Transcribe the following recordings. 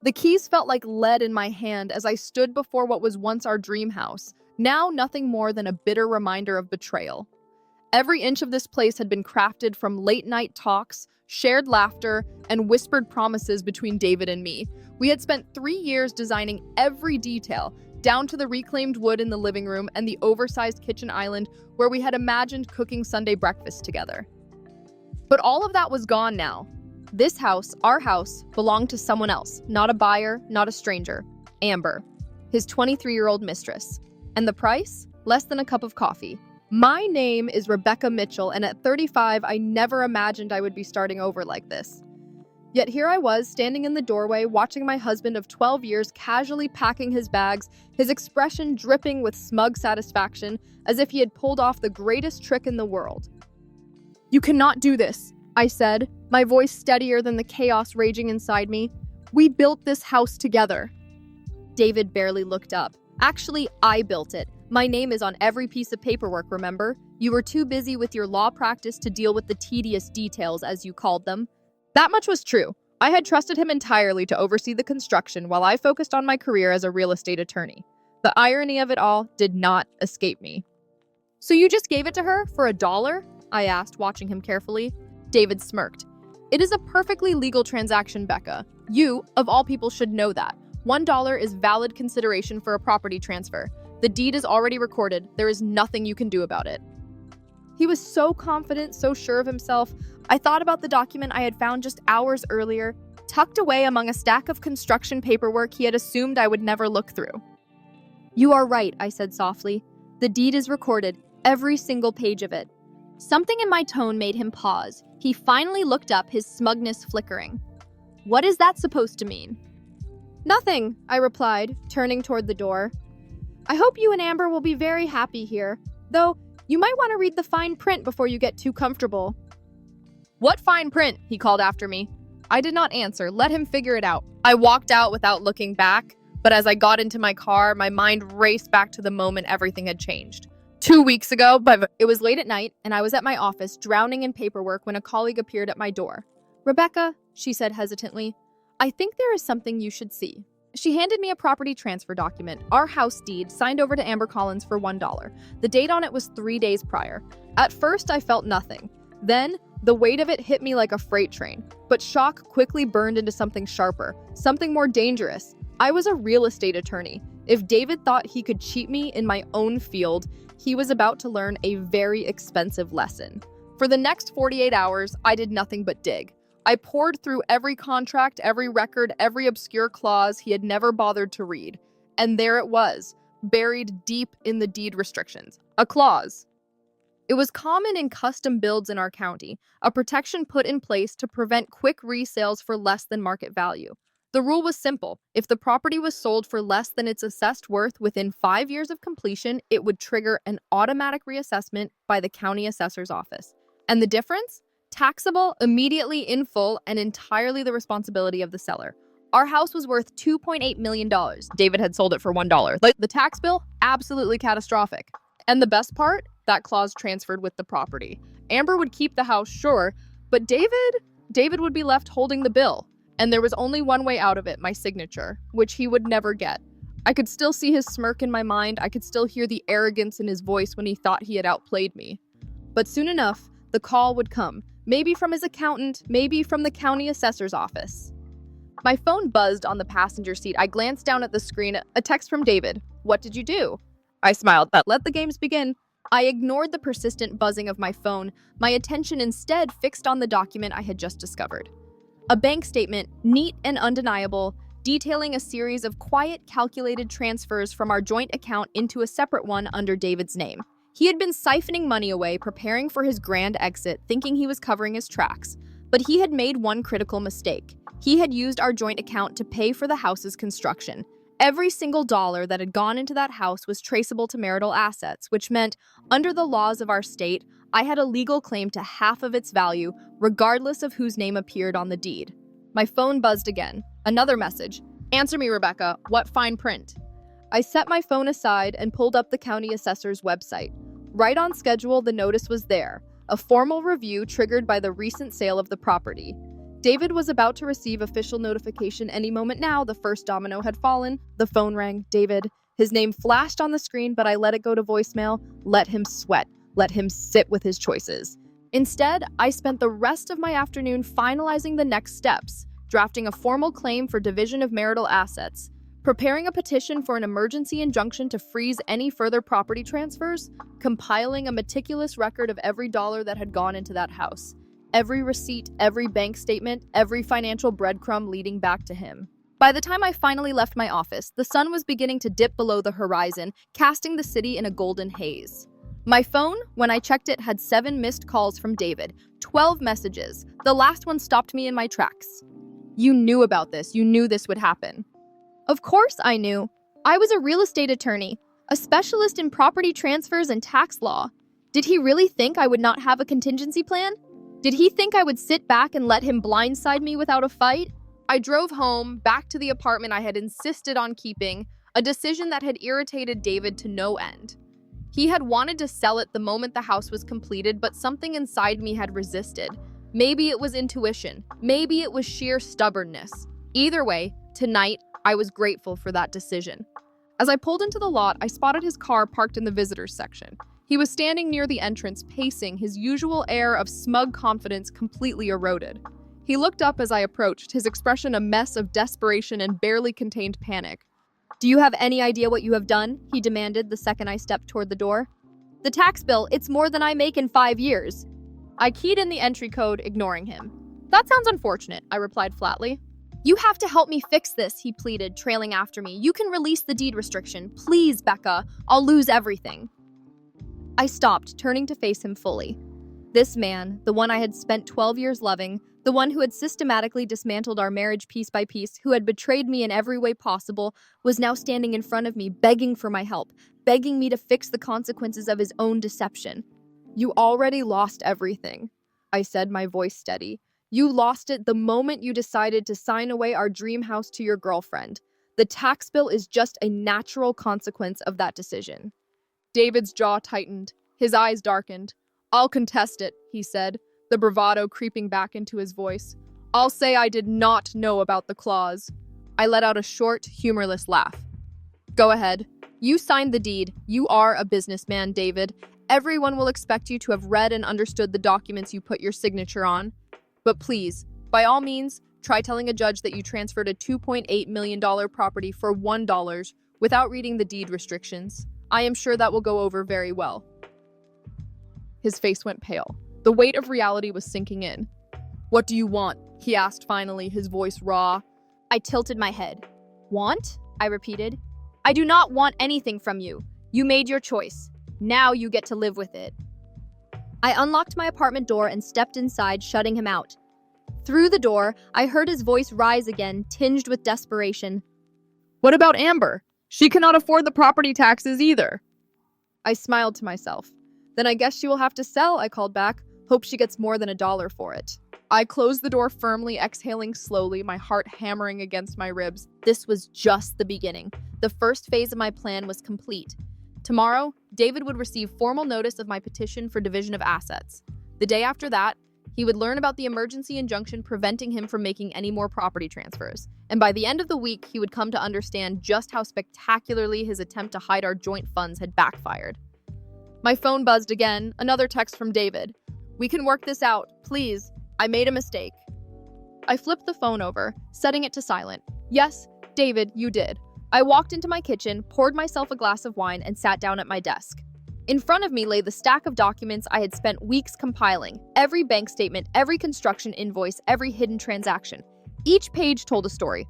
The keys felt like lead in my hand as I stood before what was once our dream house, now nothing more than a bitter reminder of betrayal. Every inch of this place had been crafted from late-night talks, shared laughter, and whispered promises between David and me. We had spent 3 years designing every detail, down to the reclaimed wood in the living room and the oversized kitchen island where we had imagined cooking Sunday breakfast together. But all of that was gone now. This house, our house, belonged to someone else, not a buyer, not a stranger. Amber, his 23-year-old mistress. And the price? Less than a cup of coffee. My name is Rebecca Mitchell, and at 35, I never imagined I would be starting over like this. Yet here I was, standing in the doorway, watching my husband of 12 years casually packing his bags, his expression dripping with smug satisfaction, as if he had pulled off the greatest trick in the world. "You cannot do this," I said, my voice steadier than the chaos raging inside me. "We built this house together." David barely looked up. "Actually, I built it. My name is on every piece of paperwork, remember? You were too busy with your law practice to deal with the tedious details, as you called them." That much was true. I had trusted him entirely to oversee the construction while I focused on my career as a real estate attorney. The irony of it all did not escape me. "So you just gave it to her for $1? I asked, watching him carefully. David smirked. "It is a perfectly legal transaction, Becca. You, of all people, should know that. $1 is valid consideration for a property transfer. The deed is already recorded. There is nothing you can do about it." He was so confident, so sure of himself. I thought about the document I had found just hours earlier, tucked away among a stack of construction paperwork he had assumed I would never look through. "You are right," I said softly. "The deed is recorded, every single page of it." Something in my tone made him pause. He finally looked up, his smugness flickering. "What is that supposed to mean?" "Nothing," I replied, turning toward the door. "I hope you and Amber will be very happy here, though you might want to read the fine print before you get too comfortable." "What fine print?" he called after me. I did not answer. Let him figure it out. I walked out without looking back, but as I got into my car, my mind raced back to the moment everything had changed. 2 weeks ago, but it was late at night, and I was at my office, drowning in paperwork when a colleague appeared at my door. "Rebecca," she said hesitantly, "I think there is something you should see." She handed me a property transfer document, our house deed, signed over to Amber Collins for $1. The date on it was 3 days prior. At first, I felt nothing. Then, the weight of it hit me like a freight train. But shock quickly burned into something sharper, something more dangerous. I was a real estate attorney. If David thought he could cheat me in my own field, he was about to learn a very expensive lesson. For the next 48 hours, I did nothing but dig. I pored through every contract, every record, every obscure clause he had never bothered to read. And there it was, buried deep in the deed restrictions. A clause. It was common in custom builds in our county, a protection put in place to prevent quick resales for less than market value. The rule was simple. If the property was sold for less than its assessed worth within 5 years of completion, it would trigger an automatic reassessment by the county assessor's office. And the difference? Taxable, immediately in full, and entirely the responsibility of the seller. Our house was worth $2.8 million. David had sold it for $1. The tax bill? Absolutely catastrophic. And the best part? That clause transferred with the property. Amber would keep the house, sure, but David would be left holding the bill. And there was only one way out of it, my signature, which he would never get. I could still see his smirk in my mind. I could still hear the arrogance in his voice when he thought he had outplayed me. But soon enough, the call would come. Maybe from his accountant, maybe from the county assessor's office. My phone buzzed on the passenger seat. I glanced down at the screen. A text from David. "What did you do?" I smiled. Let the games begin. I ignored the persistent buzzing of my phone, my attention instead fixed on the document I had just discovered. A bank statement, neat and undeniable, detailing a series of quiet, calculated transfers from our joint account into a separate one under David's name. He had been siphoning money away, preparing for his grand exit, thinking he was covering his tracks. But he had made one critical mistake. He had used our joint account to pay for the house's construction. Every single dollar that had gone into that house was traceable to marital assets, which meant, under the laws of our state, I had a legal claim to half of its value, regardless of whose name appeared on the deed. My phone buzzed again. Another message. "Answer me, Rebecca. What fine print?" I set my phone aside and pulled up the county assessor's website. Right on schedule, the notice was there. A formal review triggered by the recent sale of the property. David was about to receive official notification any moment now. The first domino had fallen. The phone rang. David. His name flashed on the screen, but I let it go to voicemail. Let him sweat. Let him sit with his choices. Instead, I spent the rest of my afternoon finalizing the next steps, drafting a formal claim for division of marital assets, preparing a petition for an emergency injunction to freeze any further property transfers, compiling a meticulous record of every dollar that had gone into that house, every receipt, every bank statement, every financial breadcrumb leading back to him. By the time I finally left my office, the sun was beginning to dip below the horizon, casting the city in a golden haze. My phone, when I checked it, had 7 missed calls from David, 12 messages. The last one stopped me in my tracks. You knew about this. You knew this would happen. Of course I knew. I was a real estate attorney, a specialist in property transfers and tax law. Did he really think I would not have a contingency plan? Did he think I would sit back and let him blindside me without a fight? I drove home, back to the apartment I had insisted on keeping, a decision that had irritated David to no end. He had wanted to sell it the moment the house was completed, but something inside me had resisted. Maybe it was intuition. Maybe it was sheer stubbornness. Either way, tonight, I was grateful for that decision. As I pulled into the lot, I spotted his car parked in the visitors section. He was standing near the entrance, pacing, his usual air of smug confidence completely eroded. He looked up as I approached, his expression a mess of desperation and barely contained panic. "Do you have any idea what you have done?" he demanded the second I stepped toward the door. "The tax bill, it's more than I make in 5 years." I keyed in the entry code, ignoring him. "That sounds unfortunate," I replied flatly. "You have to help me fix this," he pleaded, trailing after me. "You can release the deed restriction. Please, Becca. I'll lose everything." I stopped, turning to face him fully. This man, the one I had spent 12 years loving, the one who had systematically dismantled our marriage piece by piece, who had betrayed me in every way possible, was now standing in front of me, begging for my help, begging me to fix the consequences of his own deception. "You already lost everything," I said, my voice steady. "You lost it the moment you decided to sign away our dream house to your girlfriend. The tax bill is just a natural consequence of that decision." David's jaw tightened. His eyes darkened. "I'll contest it," he said, the bravado creeping back into his voice. "I'll say I did not know about the clause." I let out a short, humorless laugh. "Go ahead. You signed the deed. You are a businessman, David. Everyone will expect you to have read and understood the documents you put your signature on. But please, by all means, try telling a judge that you transferred a $2.8 million property for $1 without reading the deed restrictions. I am sure that will go over very well." His face went pale. The weight of reality was sinking in. "What do you want?" he asked finally, his voice raw. I tilted my head. "Want?" I repeated. "I do not want anything from you. You made your choice. Now you get to live with it." I unlocked my apartment door and stepped inside, shutting him out. Through the door, I heard his voice rise again, tinged with desperation. "What about Amber? She cannot afford the property taxes either." I smiled to myself. "Then I guess she will have to sell," I called back. "Hope she gets more than $1 for it." I closed the door firmly, exhaling slowly, my heart hammering against my ribs. This was just the beginning. The first phase of my plan was complete. Tomorrow, David would receive formal notice of my petition for division of assets. The day after that, he would learn about the emergency injunction preventing him from making any more property transfers. And by the end of the week, he would come to understand just how spectacularly his attempt to hide our joint funds had backfired. My phone buzzed again, another text from David. "We can work this out, please. I made a mistake." I flipped the phone over, setting it to silent. "Yes, David, you did." I walked into my kitchen, poured myself a glass of wine, and sat down at my desk. In front of me lay the stack of documents I had spent weeks compiling. Every bank statement, every construction invoice, every hidden transaction. Each page told a story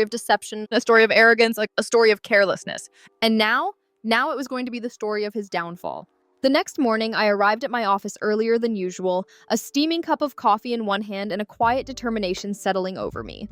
of deception, a story of arrogance, a story of carelessness. And now it was going to be the story of his downfall. The next morning, I arrived at my office earlier than usual, a steaming cup of coffee in one hand and a quiet determination settling over me.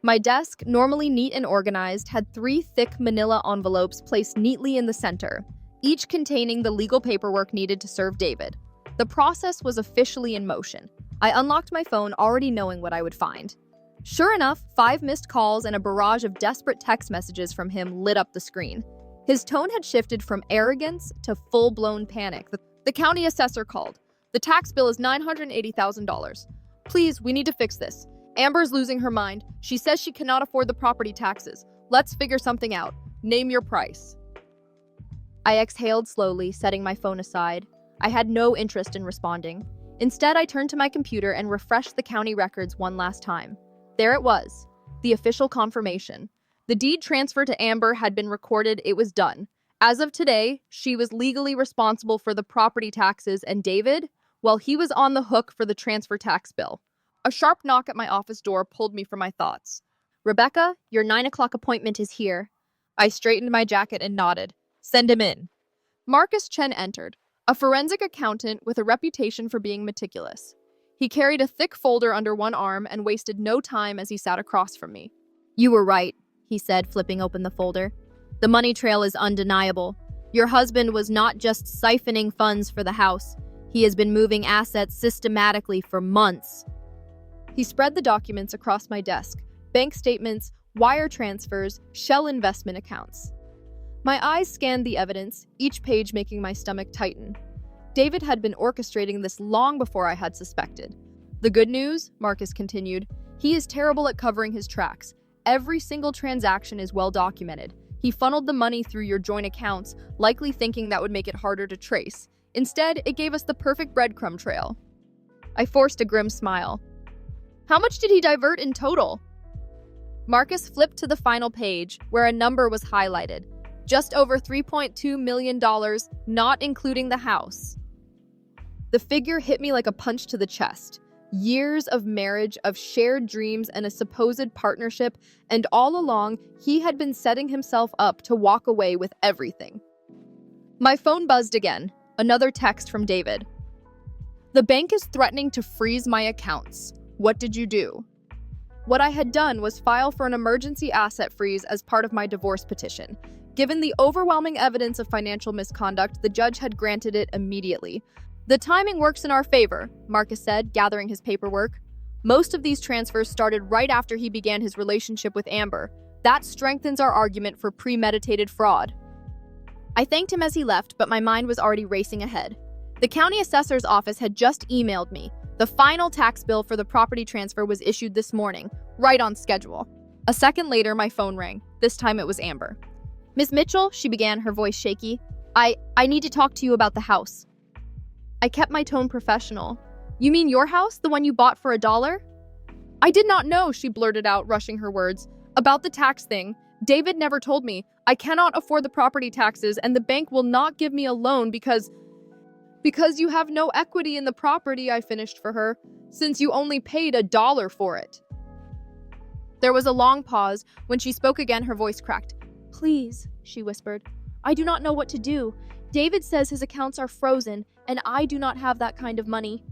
My desk, normally neat and organized, had 3 thick manila envelopes placed neatly in the center, each containing the legal paperwork needed to serve David. The process was officially in motion. I unlocked my phone, already knowing what I would find. Sure enough, 5 missed calls and a barrage of desperate text messages from him lit up the screen. His tone had shifted from arrogance to full-blown panic. The county assessor called. "The tax bill is $980,000. Please, we need to fix this. Amber's losing her mind. She says she cannot afford the property taxes. Let's figure something out. Name your price. I exhaled slowly, setting my phone aside. I had no interest in responding. Instead, I turned to my computer and refreshed the county records one last time. There it was, the official confirmation. The deed transfer to Amber had been recorded. It was done. As of today, she was legally responsible for the property taxes, and David, well, he was on the hook for the transfer tax bill. A sharp knock at my office door pulled me from my thoughts. "Rebecca, your 9 o'clock appointment is here." I straightened my jacket and nodded. "Send him in." Marcus Chen entered, a forensic accountant with a reputation for being meticulous. He carried a thick folder under one arm and wasted no time as he sat across from me. "You were right," he said, flipping open the folder. "The money trail is undeniable. Your husband was not just siphoning funds for the house. He has been moving assets systematically for months." He spread the documents across my desk: bank statements, wire transfers, shell investment accounts. My eyes scanned the evidence, each page making my stomach tighten. David had been orchestrating this long before I had suspected. "The good news," Marcus continued, "he is terrible at covering his tracks. Every single transaction is well documented. He funneled the money through your joint accounts, likely thinking that would make it harder to trace. Instead, it gave us the perfect breadcrumb trail." I forced a grim smile. "How much did he divert in total?" Marcus flipped to the final page, where a number was highlighted. Just over $3.2 million, not including the house. The figure hit me like a punch to the chest. Years of marriage, of shared dreams, and a supposed partnership, and all along, he had been setting himself up to walk away with everything. My phone buzzed again. Another text from David. "The bank is threatening to freeze my accounts. What did you do?" What I had done was file for an emergency asset freeze as part of my divorce petition. Given the overwhelming evidence of financial misconduct, the judge had granted it immediately. "The timing works in our favor," Marcus said, gathering his paperwork. "Most of these transfers started right after he began his relationship with Amber. That strengthens our argument for premeditated fraud." I thanked him as he left, but my mind was already racing ahead. The county assessor's office had just emailed me. The final tax bill for the property transfer was issued this morning, right on schedule. A second later, my phone rang. This time it was Amber. "Miss Mitchell," she began, her voice shaky. I need to talk to you about the house." I kept my tone professional. "You mean your house, the one you bought for $1?" "I did not know," she blurted out, rushing her words. "About the tax thing. David never told me. I cannot afford the property taxes, and the bank will not give me a loan because you have no equity in the property," I finished for her, "since you only paid $1 for it." There was a long pause. When she spoke again, her voice cracked. "Please," she whispered. "I do not know what to do. David says his accounts are frozen, and I do not have that kind of money."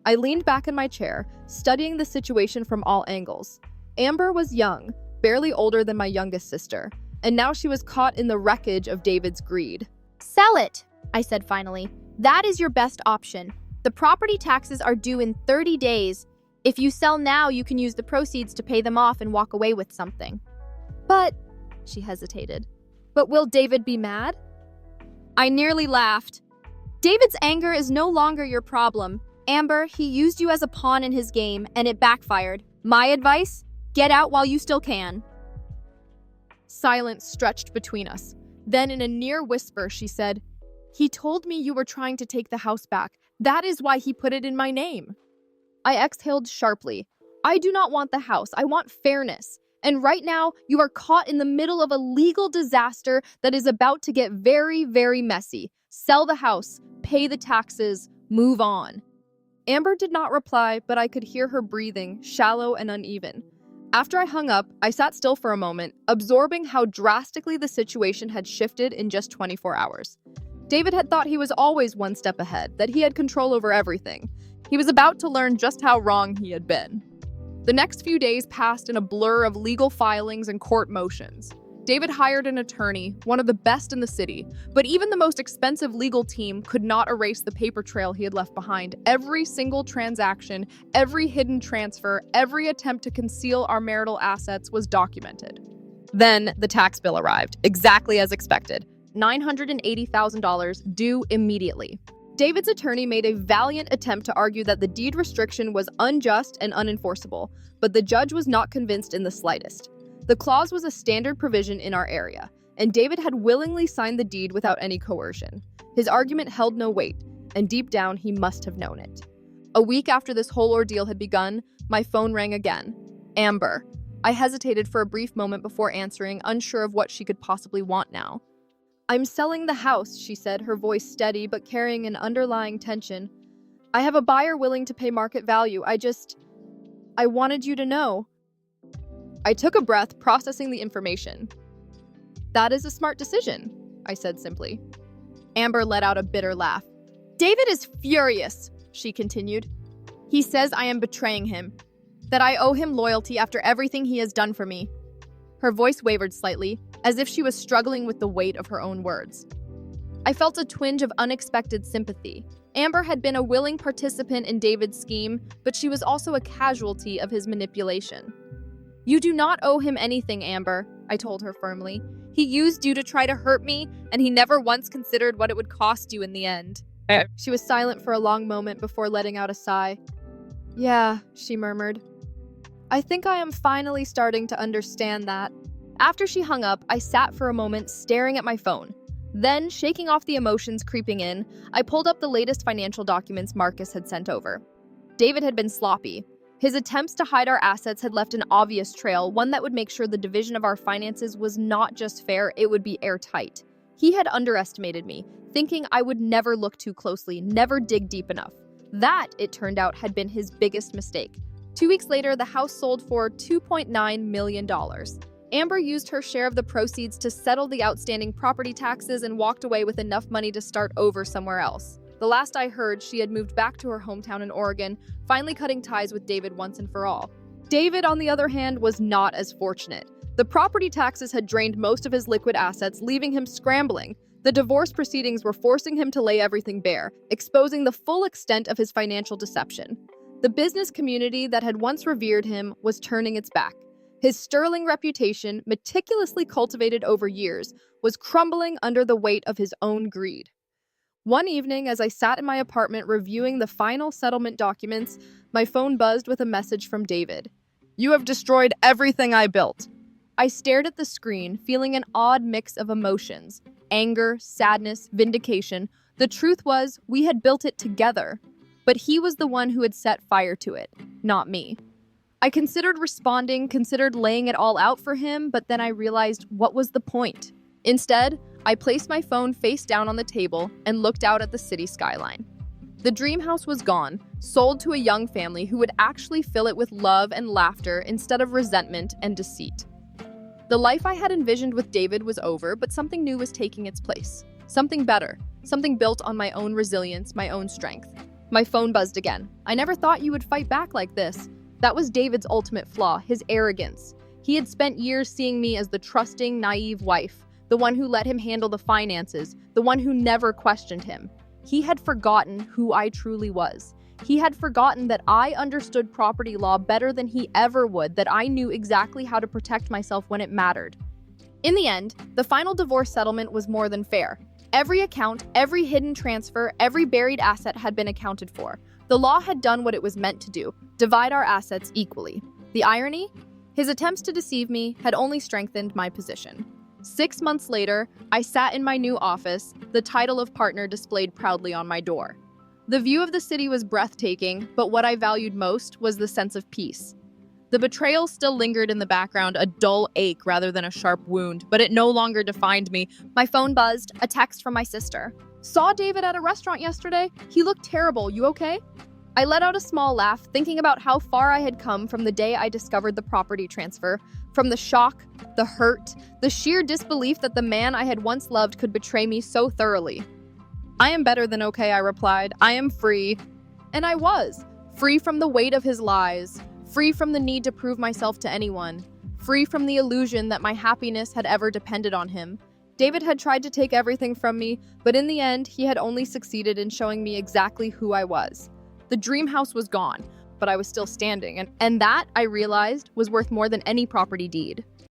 I leaned back in my chair, studying the situation from all angles. Amber was young, barely older than my youngest sister, and now she was caught in the wreckage of David's greed. "Sell it," I said finally. "That is your best option. The property taxes are due in 30 days. If you sell now, you can use the proceeds to pay them off and walk away with something." "But," she hesitated, "but will David be mad?" I nearly laughed. "David's anger is no longer your problem. Amber, he used you as a pawn in his game, and it backfired. My advice? Get out while you still can." Silence stretched between us. Then in a near whisper, she said, "He told me you were trying to take the house back. That is why he put it in my name." I exhaled sharply. "I do not want the house. I want fairness. And right now, you are caught in the middle of a legal disaster that is about to get very, very messy. Sell the house, pay the taxes, move on." Amber did not reply, but I could hear her breathing, shallow and uneven. After I hung up, I sat still for a moment, absorbing how drastically the situation had shifted in just 24 hours. David had thought he was always one step ahead, that he had control over everything. He was about to learn just how wrong he had been. The next few days passed in a blur of legal filings and court motions. David hired an attorney, one of the best in the city, but even the most expensive legal team could not erase the paper trail he had left behind. Every single transaction, every hidden transfer, every attempt to conceal our marital assets was documented. Then the tax bill arrived, exactly as expected. $980,000 due immediately. David's attorney made a valiant attempt to argue that the deed restriction was unjust and unenforceable, but the judge was not convinced in the slightest. The clause was a standard provision in our area, and David had willingly signed the deed without any coercion. His argument held no weight, and deep down he must have known it. A week after this whole ordeal had begun, my phone rang again. Amber. I hesitated for a brief moment before answering, unsure of what she could possibly want now. "I'm selling the house," she said, her voice steady but carrying an underlying tension. "I have a buyer willing to pay market value. I wanted you to know." I took a breath, processing the information. "That is a smart decision," I said simply. Amber let out a bitter laugh. "David is furious," she continued. "He says I am betraying him, that I owe him loyalty after everything he has done for me." Her voice wavered slightly, as if she was struggling with the weight of her own words. I felt a twinge of unexpected sympathy. Amber had been a willing participant in David's scheme, but she was also a casualty of his manipulation. "You do not owe him anything, Amber," I told her firmly. "He used you to try to hurt me, and he never once considered what it would cost you in the end." She was silent for a long moment before letting out a sigh. "Yeah," she murmured. "I think I am finally starting to understand that." After she hung up, I sat for a moment staring at my phone. Then, shaking off the emotions creeping in, I pulled up the latest financial documents Marcus had sent over. David had been sloppy. His attempts to hide our assets had left an obvious trail, one that would make sure the division of our finances was not just fair, it would be airtight. He had underestimated me, thinking I would never look too closely, never dig deep enough. That, it turned out, had been his biggest mistake. 2 weeks later, the house sold for $2.9 million. Amber used her share of the proceeds to settle the outstanding property taxes and walked away with enough money to start over somewhere else. The last I heard, she had moved back to her hometown in Oregon, finally cutting ties with David once and for all. David, on the other hand, was not as fortunate. The property taxes had drained most of his liquid assets, leaving him scrambling. The divorce proceedings were forcing him to lay everything bare, exposing the full extent of his financial deception. The business community that had once revered him was turning its back. His sterling reputation, meticulously cultivated over years, was crumbling under the weight of his own greed. One evening, as I sat in my apartment reviewing the final settlement documents, my phone buzzed with a message from David. "You have destroyed everything I built." I stared at the screen, feeling an odd mix of emotions: anger, sadness, vindication. The truth was, we had built it together, but he was the one who had set fire to it, not me. I considered responding, considered laying it all out for him, but then I realized, what was the point? Instead, I placed my phone face down on the table and looked out at the city skyline. The dream house was gone, sold to a young family who would actually fill it with love and laughter instead of resentment and deceit. The life I had envisioned with David was over, but something new was taking its place. Something better, something built on my own resilience, my own strength. My phone buzzed again. "I never thought you would fight back like this." That was David's ultimate flaw, his arrogance. He had spent years seeing me as the trusting, naive wife, the one who let him handle the finances, the one who never questioned him. He had forgotten who I truly was. He had forgotten that I understood property law better than he ever would, that I knew exactly how to protect myself when it mattered. In the end, the final divorce settlement was more than fair. Every account, every hidden transfer, every buried asset had been accounted for. The law had done what it was meant to do, divide our assets equally. The irony? His attempts to deceive me had only strengthened my position. 6 months later, I sat in my new office, the title of partner displayed proudly on my door. The view of the city was breathtaking, but what I valued most was the sense of peace. The betrayal still lingered in the background, a dull ache rather than a sharp wound, but it no longer defined me. My phone buzzed, a text from my sister. "Saw David at a restaurant yesterday. He looked terrible. You okay?" I let out a small laugh, thinking about how far I had come from the day I discovered the property transfer, from the shock, the hurt, the sheer disbelief that the man I had once loved could betray me so thoroughly. "I am better than okay," I replied. "I am free." And I was. Free from the weight of his lies. Free from the need to prove myself to anyone. Free from the illusion that my happiness had ever depended on him. David had tried to take everything from me, but in the end, he had only succeeded in showing me exactly who I was. The dream house was gone, but I was still standing, and that, I realized, was worth more than any property deed.